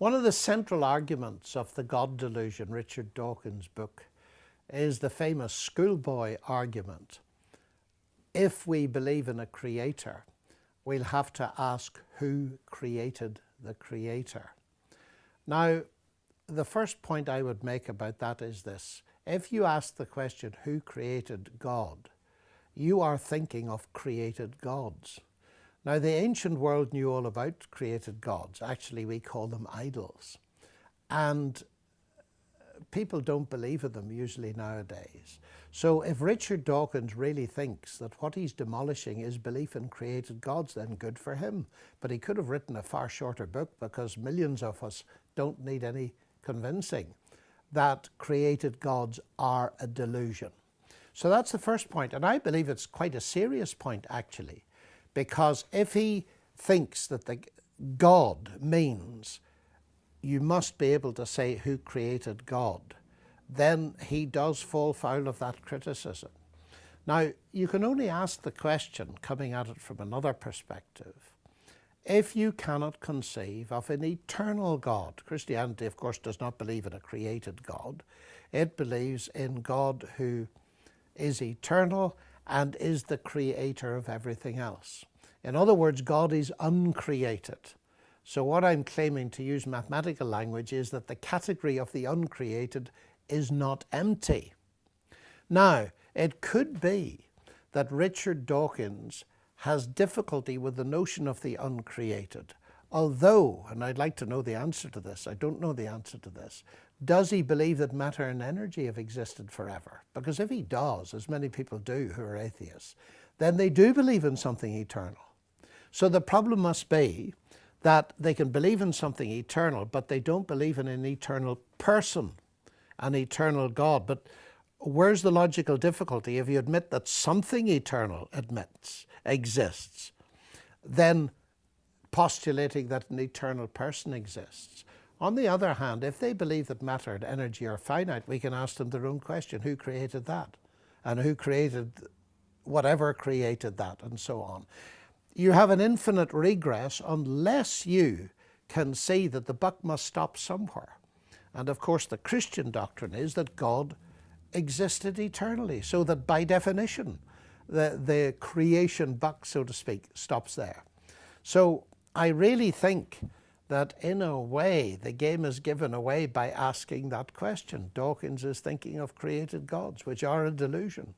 One of the central arguments of the God delusion, Richard Dawkins' book, is the famous schoolboy argument. If we believe in a creator, we'll have to ask who created the creator. Now, the first point I would make about that is this. If you ask the question, who created God, you are thinking of created gods. Now, the ancient world knew all about created gods. Actually, we call them idols. And people don't believe in them usually nowadays. So if Richard Dawkins really thinks that what he's demolishing is belief in created gods, then good for him. But he could have written a far shorter book, because millions of us don't need any convincing that created gods are a delusion. So that's the first point. And I believe it's quite a serious point, actually, because if he thinks that the God means you must be able to say who created God, then he does fall foul of that criticism. Now, you can only ask the question, coming at it from another perspective, if you cannot conceive of an eternal God. Christianity, of course, does not believe in a created God. It believes in God who is eternal and is the creator of everything else. In other words, God is uncreated. So what I'm claiming, to use mathematical language, is that the category of the uncreated is not empty. Now, it could be that Richard Dawkins has difficulty with the notion of the uncreated, although, and I'd like to know the answer to this, I don't know the answer to this, does he believe that matter and energy have existed forever? Because if he does, as many people do who are atheists, then they do believe in something eternal. So the problem must be that they can believe in something eternal, but they don't believe in an eternal person, an eternal God. But where's the logical difficulty? If you admit that something eternal exists, then postulating that an eternal person exists. On the other hand, if they believe that matter and energy are finite, we can ask them their own question: who created that? And who created whatever created that, and so on. You have an infinite regress unless you can see that the buck must stop somewhere. And of course, the Christian doctrine is that God existed eternally, so that by definition, the creation buck, so to speak, stops there. So I really think that in a way, the game is given away by asking that question. Dawkins is thinking of created gods, which are a delusion.